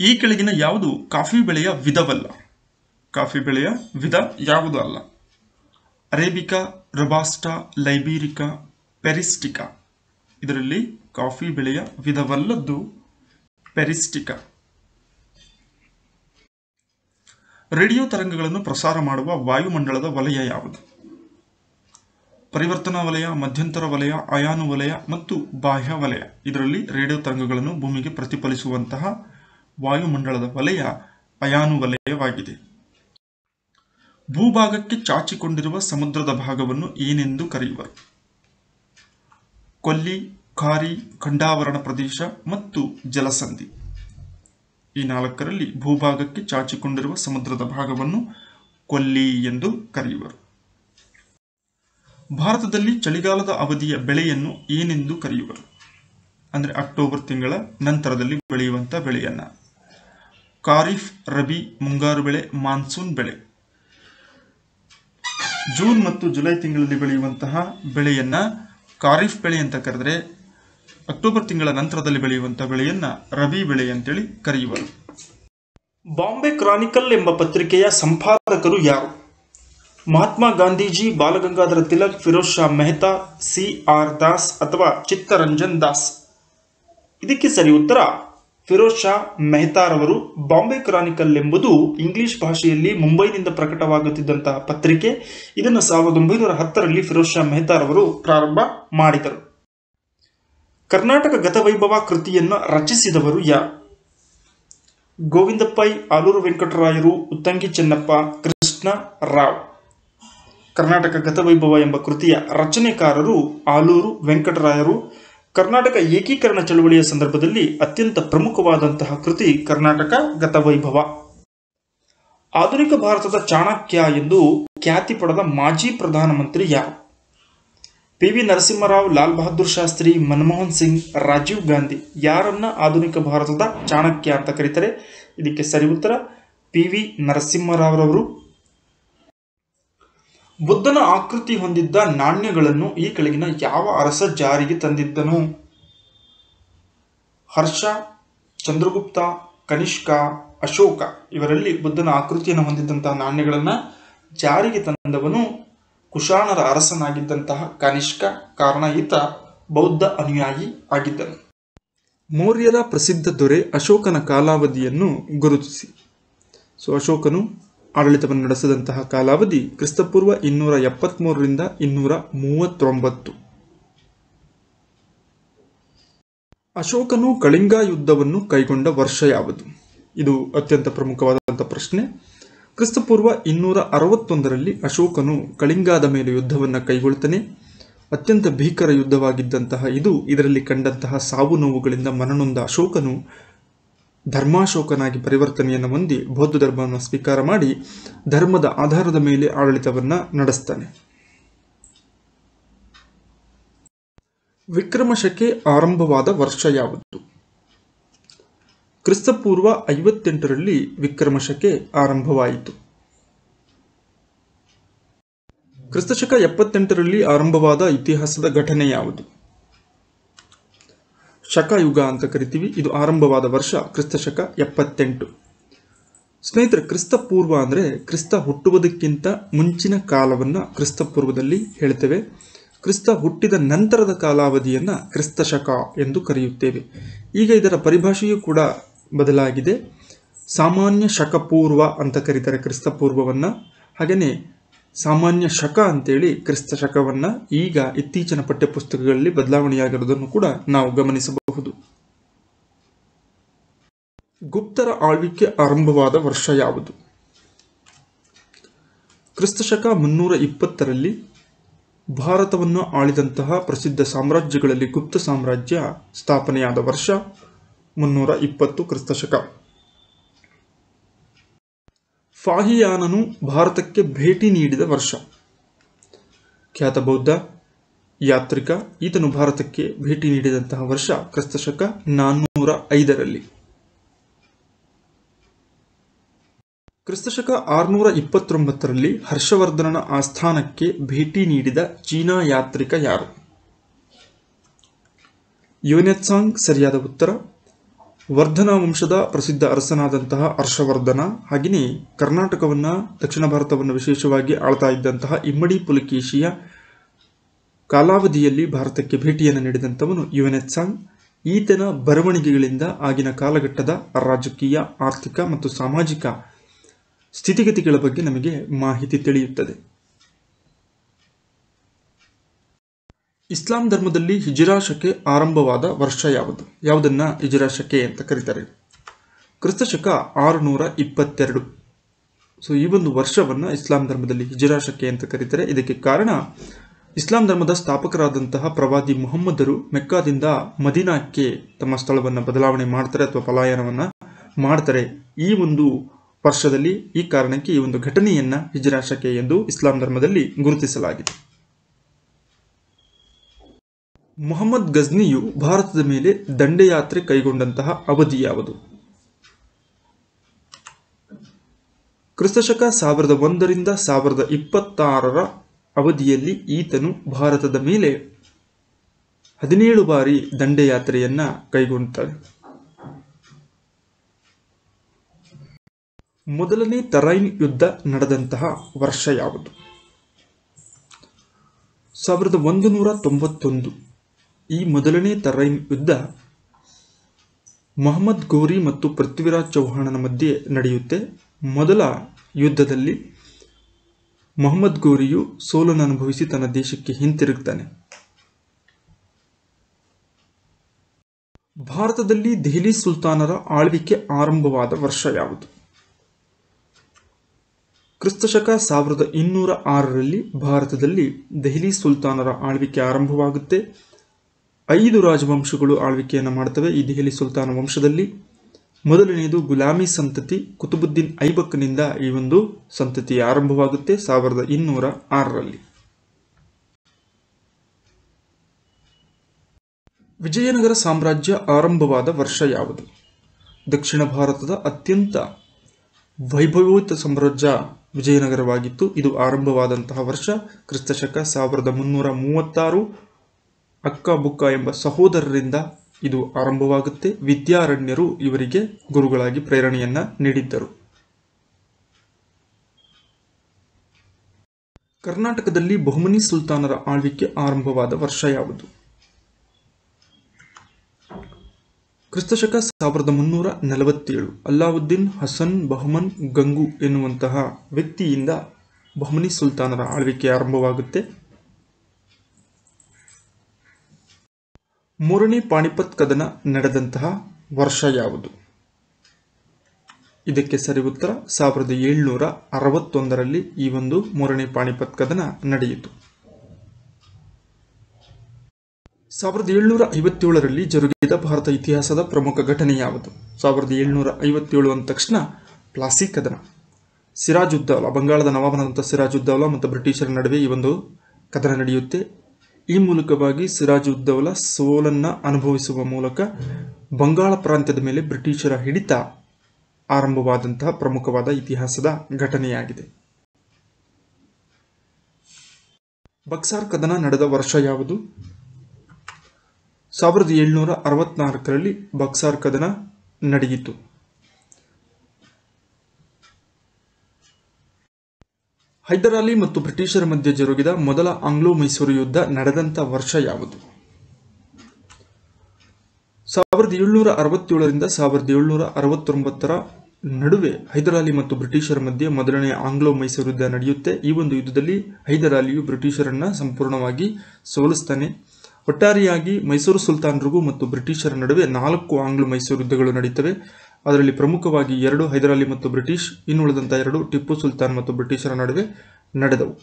ಈ ಕೆಳಗಿನ ಯಾವುದು ಕಾಫಿ ಬೆಳೆಯ ವಿಧವಲ್ಲ? ಕಾಫಿ ಬೆಳೆಯ ವಿಧ ಯಾವುದು ಅಲ್ಲ? ಅರೇಬಿಕಾ, ರೊಬಾಸ್ಟಾ, ಲೈಬೀರಿಕಾ, ಪೆರಿಸ್ಟಿಕಾ. ಇದರಲ್ಲಿ ಕಾಫಿ ಬೆಳೆಯ ವಿಧವಲ್ಲದ್ದು ಪೆರಿಸ್ಟಿಕಾ. ರೇಡಿಯೋ ತರಂಗಗಳನ್ನು ಪ್ರಸಾರ ಮಾಡುವ ವಾಯುಮಂಡಲದ ವಲಯ ಯಾವುದು? ಪರಿವರ್ತನಾ ವಲಯ, ಮಧ್ಯಂತರ ವಲಯ, ಅಯಾನು ವಲಯ ಮತ್ತು ಬಾಹ್ಯ ವಲಯ. ಇದರಲ್ಲಿ ರೇಡಿಯೋ ತರಂಗಗಳನ್ನು ಭೂಮಿಗೆ ಪ್ರತಿಫಲಿಸುವಂತಹ ವಾಯುಮಂಡಲದ ವಲಯ ಅಯಾನು ವಲಯವಾಗಿದೆ. ಭೂಭಾಗಕ್ಕೆ ಚಾಚಿಕೊಂಡಿರುವ ಸಮುದ್ರದ ಭಾಗವನ್ನು ಏನೆಂದು ಕರೆಯುವರು? ಕೊಲ್ಲಿ, ಖಾರಿ, ಖಂಡಾವರಣ ಪ್ರದೇಶ ಮತ್ತು ಜಲಸಂಧಿ. ಈ ನಾಲ್ಕರಲ್ಲಿ ಭೂಭಾಗಕ್ಕೆ ಚಾಚಿಕೊಂಡಿರುವ ಸಮುದ್ರದ ಭಾಗವನ್ನು ಕೊಲ್ಲಿ ಎಂದು ಕರೆಯುವರು. ಭಾರತದಲ್ಲಿ ಚಳಿಗಾಲದ ಅವಧಿಯ ಬೆಳೆಯನ್ನು ಏನೆಂದು ಕರೆಯುವರು? ಅಂದರೆ ಅಕ್ಟೋಬರ್ ತಿಂಗಳ ನಂತರದಲ್ಲಿ ಬೆಳೆಯುವಂತಹ ಬೆಳೆಯನ್ನ ಖಾರಿಫ್, ರಬಿ, ಮುಂಗಾರು ಬೆಳೆ, ಮಾನ್ಸೂನ್ ಬೆಳೆ. ಜೂನ್ ಮತ್ತು ಜುಲೈ ತಿಂಗಳಲ್ಲಿ ಬೆಳೆಯುವಂತಹ ಬೆಳೆಯನ್ನ ಖಾರಿಫ್ ಬೆಳೆ ಅಂತ ಕರೆದರೆ, ಅಕ್ಟೋಬರ್ ತಿಂಗಳ ನಂತರದಲ್ಲಿ ಬೆಳೆಯುವಂತಹ ಬೆಳೆಯನ್ನ ರಬಿ ಬೆಳೆ ಅಂತೇಳಿ ಕರೆಯುವರು. ಬಾಂಬೆ ಕ್ರಾನಿಕಲ್ ಎಂಬ ಪತ್ರಿಕೆಯ ಸಂಪಾದಕರು ಯಾರು? ಮಹಾತ್ಮ ಗಾಂಧೀಜಿ, ಬಾಲಗಂಗಾಧರ ತಿಲಕ್, ಫಿರೋಜ್ ಶಾ ಮೆಹ್ತಾ, C.R. ದಾಸ್ ಅಥವಾ ಚಿತ್ತರಂಜನ್ ದಾಸ್. ಇದಕ್ಕೆ ಸರಿ ಉತ್ತರ ಫಿರೋಜ್ ಶಾ ಮೆಹ್ತಾರವರು. ಬಾಂಬೆ ಕ್ರಾನಿಕಲ್ ಎಂಬುದು ಇಂಗ್ಲಿಷ್ ಭಾಷೆಯಲ್ಲಿ ಮುಂಬೈನಿಂದ ಪ್ರಕಟವಾಗುತ್ತಿದ್ದಂತಹ ಪತ್ರಿಕೆ. ಇದನ್ನು 1910ರಲ್ಲಿ ಫಿರೋಜ್ ಶಾ ಮೆಹ್ತಾರವರು ಪ್ರಾರಂಭ ಮಾಡಿದರು. ಕರ್ನಾಟಕ ಗತವೈಭವ ಕೃತಿಯನ್ನು ರಚಿಸಿದವರು ಯಾರು? ಗೋವಿಂದ ಪೈ, ಆಲೂರು ವೆಂಕಟರಾಯರು, ಉತ್ತಂಗಿ ಚೆನ್ನಪ್ಪ, ಕೃಷ್ಣ ರಾವ್. ಕರ್ನಾಟಕ ಗತವೈಭವ ಎಂಬ ಕೃತಿಯ ರಚನೆಕಾರರು ಆಲೂರು ವೆಂಕಟರಾಯರು. ಕರ್ನಾಟಕ ಏಕೀಕರಣ ಚಳವಳಿಯ ಸಂದರ್ಭದಲ್ಲಿ ಅತ್ಯಂತ ಪ್ರಮುಖವಾದಂತಹ ಕೃತಿ ಕರ್ನಾಟಕ ಗತವೈಭವ. ಆಧುನಿಕ ಭಾರತದ ಚಾಣಕ್ಯ ಎಂದು ಖ್ಯಾತಿ ಪಡೆದ ಮಾಜಿ ಪ್ರಧಾನಮಂತ್ರಿ ಯಾರು? P.V. ನರಸಿಂಹರಾವ್, ಲಾಲ್ ಬಹದ್ದೂರ್ ಶಾಸ್ತ್ರಿ, ಮನಮೋಹನ್ ಸಿಂಗ್, ರಾಜೀವ್ ಗಾಂಧಿ. ಯಾರನ್ನ ಆಧುನಿಕ ಭಾರತದ ಚಾಣಕ್ಯ ಅಂತ ಕರೀತಾರೆ? ಇದಕ್ಕೆ ಸರಿ ಉತ್ತರ P.V. ನರಸಿಂಹರಾವ್ರವರು. ಬುದ್ಧನ ಆಕೃತಿ ಹೊಂದಿದ್ದ ನಾಣ್ಯಗಳನ್ನು ಈ ಕೆಳಗಿನ ಯಾವ ಅರಸ ಜಾರಿಗೆ ತಂದಿದ್ದನು? ಹರ್ಷ, ಚಂದ್ರಗುಪ್ತ, ಕನಿಷ್ಕ, ಅಶೋಕ. ಇವರಲ್ಲಿ ಬುದ್ಧನ ಆಕೃತಿಯನ್ನು ಹೊಂದಿದ್ದಂತಹ ನಾಣ್ಯಗಳನ್ನು ಜಾರಿಗೆ ತಂದವನು ಕುಶಾಣರ ಅರಸನಾಗಿದ್ದಂತಹ ಕನಿಷ್ಕ. ಕಾರಣ ಈತ ಬೌದ್ಧ ಅನುಯಾಯಿ ಆಗಿದ್ದನು. ಮೌರ್ಯರ ಪ್ರಸಿದ್ಧ ದೊರೆ ಅಶೋಕನ ಕಾಲಾವಧಿಯನ್ನು ಗುರುತಿಸಿ. ಅಶೋಕನು ಆಡಳಿತವನ್ನು ನಡೆಸಿದಂತಹ ಕಾಲಾವಧಿ ಕ್ರಿಸ್ತಪೂರ್ವ 273ರಿಂದ 239. ಅಶೋಕನು ಕಳಿಂಗ ಯುದ್ಧವನ್ನು ಕೈಗೊಂಡ ವರ್ಷ ಯಾವುದು? ಇದು ಅತ್ಯಂತ ಪ್ರಮುಖವಾದಂತಹ ಪ್ರಶ್ನೆ. ಕ್ರಿಸ್ತಪೂರ್ವ 261ರಲ್ಲಿ ಅಶೋಕನು ಕಳಿಂಗಾದ ಮೇಲೆ ಯುದ್ಧವನ್ನು ಕೈಗೊಳ್ತಾನೆ. ಅತ್ಯಂತ ಭೀಕರ ಯುದ್ಧವಾಗಿದ್ದಂತಹ ಇದರಲ್ಲಿ ಕಂಡಂತಹ ಸಾವು ನೋವುಗಳಿಂದ ಮನನೊಂದ ಅಶೋಕನು ಧರ್ಮಾಶೋಕನಾಗಿ ಪರಿವರ್ತನೆಯನ್ನು ಹೊಂದಿ ಬೌದ್ಧ ಧರ್ಮವನ್ನು ಸ್ವೀಕಾರ ಮಾಡಿ ಧರ್ಮದ ಆಧಾರದ ಮೇಲೆ ಆಡಳಿತವನ್ನು ನಡೆಸ್ತಾನೆ. ವಿಕ್ರಮ ಶಕೆ ಆರಂಭವಾದ ವರ್ಷ ಯಾವುದು? ಕ್ರಿಸ್ತಪೂರ್ವ 58ರಲ್ಲಿ ವಿಕ್ರಮ ಶಕೆ ಆರಂಭವಾಯಿತು. ಕ್ರಿಸ್ತಶಕ 78ರಲ್ಲಿ ಆರಂಭವಾದ ಇತಿಹಾಸದ ಘಟನೆ ಯಾವುದು? ಶಕಯುಗ ಅಂತ ಕರಿತೀವಿ. ಇದು ಆರಂಭವಾದ ವರ್ಷ ಕ್ರಿಸ್ತಶಕ 78. ಸ್ನೇಹಿತರೆ, ಕ್ರಿಸ್ತಪೂರ್ವ ಅಂದರೆ ಕ್ರಿಸ್ತ ಹುಟ್ಟುವುದಕ್ಕಿಂತ ಮುಂಚಿನ ಕಾಲವನ್ನು ಕ್ರಿಸ್ತಪೂರ್ವದಲ್ಲಿ ಹೇಳ್ತೇವೆ. ಕ್ರಿಸ್ತ ಹುಟ್ಟಿದ ನಂತರದ ಕಾಲಾವಧಿಯನ್ನು ಕ್ರಿಸ್ತಶಕ ಎಂದು ಕರೆಯುತ್ತೇವೆ. ಈಗ ಇದರ ಪರಿಭಾಷೆಯೂ ಕೂಡ ಬದಲಾಗಿದೆ. ಸಾಮಾನ್ಯ ಶಕಪೂರ್ವ ಅಂತ ಕರೀತಾರೆ ಕ್ರಿಸ್ತಪೂರ್ವವನ್ನು. ಹಾಗೆಯೇ ಸಾಮಾನ್ಯ ಶಕ ಅಂತೇಳಿ ಕ್ರಿಸ್ತ ಶಕವನ್ನು ಈಗ ಇತ್ತೀಚಿನ ಪಠ್ಯಪುಸ್ತಕಗಳಲ್ಲಿ ಬದಲಾವಣೆಯಾಗಿರುವುದನ್ನು ಕೂಡ ನಾವು ಗಮನಿಸಬಹುದು. ಗುಪ್ತರ ಆಳ್ವಿಕೆ ಆರಂಭವಾದ ವರ್ಷ ಯಾವುದು? ಕ್ರಿಸ್ತಶಕ 320ರಲ್ಲಿ ಭಾರತವನ್ನು ಆಳಿದಂತಹ ಪ್ರಸಿದ್ಧ ಸಾಮ್ರಾಜ್ಯಗಳಲ್ಲಿ ಗುಪ್ತ ಸಾಮ್ರಾಜ್ಯ ಸ್ಥಾಪನೆಯಾದ ವರ್ಷ 320 ಕ್ರಿಸ್ತಶಕ. ಫಾಹಿಯಾನನು ಭಾರತಕ್ಕೆ ಭೇಟಿ ನೀಡಿದ ವರ್ಷ? ಖ್ಯಾತ ಬೌದ್ಧ ಯಾತ್ರಿಕ ಈತನು ಭಾರತಕ್ಕೆ ಭೇಟಿ ನೀಡಿದಂತಹ ವರ್ಷ ಕ್ರಿಸ್ತಶಕ 405ರಲ್ಲಿ. ಕ್ರಿಸ್ತಶಕ 629ರಲ್ಲಿ ಹರ್ಷವರ್ಧನನ ಆಸ್ಥಾನಕ್ಕೆ ಭೇಟಿ ನೀಡಿದ ಚೀನಾ ಯಾತ್ರಿಕ ಯಾರು? ಯುನೆತ್ಸಾಂಗ್ ಸರಿಯಾದ ಉತ್ತರ. ವರ್ಧನ ವಂಶದ ಪ್ರಸಿದ್ಧ ಅರಸನಾದಂತಹ ಹರ್ಷವರ್ಧನ, ಹಾಗೆಯೇ ಕರ್ನಾಟಕವನ್ನು, ದಕ್ಷಿಣ ಭಾರತವನ್ನು ವಿಶೇಷವಾಗಿ ಆಳ್ತಾ ಇದ್ದಂತಹ ಇಮ್ಮಡಿ ಪುಲಕೇಶಿಯ ಕಾಲಾವಧಿಯಲ್ಲಿ ಭಾರತಕ್ಕೆ ಭೇಟಿಯನ್ನು ನೀಡಿದಂಥವನು ಯುವೆನ್ತ್ಸಾಂಗ್. ಈತನ ಬರವಣಿಗೆಗಳಿಂದ ಆಗಿನ ಕಾಲಘಟ್ಟದ ರಾಜಕೀಯ, ಆರ್ಥಿಕ ಮತ್ತು ಸಾಮಾಜಿಕ ಸ್ಥಿತಿಗತಿಗಳ ಬಗ್ಗೆ ನಮಗೆ ಮಾಹಿತಿ ತಿಳಿಯುತ್ತದೆ. ಇಸ್ಲಾಂ ಧರ್ಮದಲ್ಲಿ ಹಿಜರಾ ಶಕೆ ಆರಂಭವಾದ ವರ್ಷ ಯಾವುದು? ಯಾವುದನ್ನ ಹಿಜರಾ ಶಕೆ ಅಂತ ಕರೀತಾರೆ? ಕ್ರಿಸ್ತಶಕ 622. ಈ ಒಂದು ವರ್ಷವನ್ನು ಇಸ್ಲಾಂ ಧರ್ಮದಲ್ಲಿ ಹಿಜರಾ ಶಕೆ ಅಂತ ಕರೀತಾರೆ. ಇದಕ್ಕೆ ಕಾರಣ ಇಸ್ಲಾಂ ಧರ್ಮದ ಸ್ಥಾಪಕರಾದಂತಹ ಪ್ರವಾದಿ ಮುಹಮ್ಮದರು ಮೆಕ್ಕಾದಿಂದ ಮದೀನಾಕ್ಕೆ ತಮ್ಮ ಸ್ಥಳವನ್ನು ಬದಲಾವಣೆ ಮಾಡ್ತಾರೆ ಅಥವಾ ಪಲಾಯನವನ್ನು ಮಾಡ್ತಾರೆ. ಈ ಒಂದು ವರ್ಷದಲ್ಲಿ, ಈ ಕಾರಣಕ್ಕೆ ಈ ಒಂದು ಘಟನೆಯನ್ನ ಹಿಜರಾ ಶಕೆ ಎಂದು ಇಸ್ಲಾಂ ಧರ್ಮದಲ್ಲಿ ಗುರುತಿಸಲಾಗಿದೆ. ಮೊಹಮ್ಮದ್ ಗಜ್ನಿಯು ಭಾರತದ ಮೇಲೆ ದಂಡಯಾತ್ರೆ ಕೈಗೊಂಡಂತಹ ಅವಧಿ ಯಾವುದು? ಕ್ರಿಸ್ತಶಕ 1001ರಿಂದ 1026 ಅವಧಿಯಲ್ಲಿ ಈತನು ಭಾರತದ ಮೇಲೆ 17 ಬಾರಿ ದಂಡಯಾತ್ರೆಯನ್ನ ಕೈಗೊಂಡಿದ್ದಾನೆ. ಮೊದಲನೇ ತರೈನ್ ಯುದ್ಧ ನಡೆದಂತಹ ವರ್ಷ ಯಾವುದು? 1191. ಈ ಮೊದಲನೇ ತರೈನ್ ಯುದ್ಧ ಮೊಹಮ್ಮದ್ ಗೋರಿ ಮತ್ತು ಪೃಥ್ವಿರಾಜ್ ಚೌಹಾಣನ ಮಧ್ಯೆ ನಡೆಯುತ್ತೆ. ಮೊದಲ ಯುದ್ಧದಲ್ಲಿ ಮೊಹಮ್ಮದ್ ಗೋರಿಯು ಸೋಲನ್ನು ಅನುಭವಿಸಿ ತನ್ನ ದೇಶಕ್ಕೆ ಹಿಂತಿರುಗ್ತಾನೆ. ಭಾರತದಲ್ಲಿ ದೆಹಲಿ ಸುಲ್ತಾನರ ಆಳ್ವಿಕೆ ಆರಂಭವಾದ ವರ್ಷ ಯಾವುದು? ಕ್ರಿಸ್ತಶಕ 1206ರಲ್ಲಿ ಭಾರತದಲ್ಲಿ ದೆಹಲಿ ಸುಲ್ತಾನರ ಆಳ್ವಿಕೆ ಆರಂಭವಾಗುತ್ತೆ. 5 ರಾಜವಂಶಗಳು ಆಳ್ವಿಕೆಯನ್ನು ಮಾಡ್ತವೆ ಈ ದೆಹಲಿ ಸುಲ್ತಾನ ವಂಶದಲ್ಲಿ. ಮೊದಲನೆಯದು ಗುಲಾಮಿ ಸಂತತಿ, ಕುತುಬುದ್ದೀನ್ ಐಬಕ್ನಿಂದ ಈ ಒಂದು ಸಂತತಿ ಆರಂಭವಾಗುತ್ತೆ 1206ರಲ್ಲಿ. ವಿಜಯನಗರ ಸಾಮ್ರಾಜ್ಯ ಆರಂಭವಾದ ವರ್ಷ ಯಾವುದು? ದಕ್ಷಿಣ ಭಾರತದ ಅತ್ಯಂತ ವೈಭವೋತ ಸಾಮ್ರಾಜ್ಯ ವಿಜಯನಗರವಾಗಿತ್ತು. ಇದು ಆರಂಭವಾದಂತಹ ವರ್ಷ ಕ್ರಿಸ್ತಶಕ 1336. ಅಕ್ಕ ಬುಕ್ಕ ಎಂಬ ಸಹೋದರರಿಂದ ಇದು ಆರಂಭವಾಗುತ್ತೆ. ವಿದ್ಯಾರಣ್ಯರು ಇವರಿಗೆ ಗುರುಗಳಾಗಿ ಪ್ರೇರಣೆಯನ್ನ ನೀಡಿದ್ದರು. ಕರ್ನಾಟಕದಲ್ಲಿ ಬಹುಮನಿ ಸುಲ್ತಾನರ ಆಳ್ವಿಕೆ ಆರಂಭವಾದ ವರ್ಷ ಯಾವುದು? ಕ್ರಿಸ್ತಶಕ 1347. ಅಲ್ಲಾವುದ್ದೀನ್ ಹಸನ್ ಬಹಮನ್ ಗಂಗು ಎನ್ನುವಂತಹ ವ್ಯಕ್ತಿಯಿಂದ ಬಹುಮನಿ ಸುಲ್ತಾನರ ಆಳ್ವಿಕೆ ಆರಂಭವಾಗುತ್ತೆ. ಮೂರನೇ ಪಾಣಿಪತ್ ಕದನ ನಡೆದಂತಹ ವರ್ಷ ಯಾವುದು? ಇದಕ್ಕೆ ಸರಿ ಉತ್ತರ 1761ರಲ್ಲಿ ಈ ಒಂದು ಮೂರನೇ ಪಾಣಿಪತ್ ಕದನ ನಡೆಯಿತು. 1757ರಲ್ಲಿ ಜರುಗಿದ ಭಾರತ ಇತಿಹಾಸದ ಪ್ರಮುಖ ಘಟನೆ ಯಾವುದು? 1757 ಅಂದ ತಕ್ಷಣ ಪ್ಲಾಸಿ ಕದನ. ಸಿರಾಜುದ್ದೌಲಾ, ಬಂಗಾಳದ ನವಾಬನಾದಂಥ ಸಿರಾಜುದ್ದೌಲಾ ಮತ್ತು ಬ್ರಿಟಿಷರ ನಡುವೆ ಈ ಒಂದು ಕದನ ನಡೆಯುತ್ತೆ. ಈ ಮೂಲಕವಾಗಿ ಸಿರಾಜುದ್ದೌಲಾ ಸೋಲನ್ನು ಅನುಭವಿಸುವ ಮೂಲಕ ಬಂಗಾಳ ಪ್ರಾಂತ್ಯದ ಮೇಲೆ ಬ್ರಿಟಿಷರ ಹಿಡಿತ ಆರಂಭವಾದಂತಹ ಪ್ರಮುಖವಾದ ಇತಿಹಾಸದ ಘಟನೆಯಾಗಿದೆ. ಬಕ್ಸಾರ್ ಕದನ ನಡೆದ ವರ್ಷ ಯಾವುದು? 1764ರಲ್ಲಿ ಬಕ್ಸಾರ್ ಕದನ ನಡೆಯಿತು. ಹೈದರಾಲಿ ಮತ್ತು ಬ್ರಿಟಿಷರ ಮಧ್ಯೆ ಜರುಗಿದ ಮೊದಲ ಆಂಗ್ಲೋ ಮೈಸೂರು ಯುದ್ಧ ನಡೆದಂಥ ವರ್ಷ ಯಾವುದು? 1767ರಿಂದ 1769 ನಡುವೆ ಹೈದರಾಲಿ ಮತ್ತು ಬ್ರಿಟಿಷರ ಮಧ್ಯೆ ಮೊದಲನೇ ಆಂಗ್ಲೋ ಮೈಸೂರು ಯುದ್ಧ ನಡೆಯುತ್ತೆ. ಈ ಒಂದು ಯುದ್ಧದಲ್ಲಿ ಹೈದರಾಲಿಯು ಬ್ರಿಟಿಷರನ್ನ ಸಂಪೂರ್ಣವಾಗಿ ಸೋಲಿಸ್ತಾನೆ. ಒಟ್ಟಾರೆಯಾಗಿ ಮೈಸೂರು ಸುಲ್ತಾನರಿಗೂ ಮತ್ತು ಬ್ರಿಟಿಷರ ನಡುವೆ 4 ಆಂಗ್ಲೋ ಮೈಸೂರು ಯುದ್ಧಗಳು ನಡೆಯುತ್ತವೆ. ಅದರಲ್ಲಿ ಪ್ರಮುಖವಾಗಿ 2 ಹೈದರಾಲಿ ಮತ್ತು ಬ್ರಿಟಿಷ್, ಇನ್ನುಳಿದಂಥ 2 ಟಿಪ್ಪು ಸುಲ್ತಾನ್ ಮತ್ತು ಬ್ರಿಟಿಷರ ನಡುವೆ ನಡೆದವು.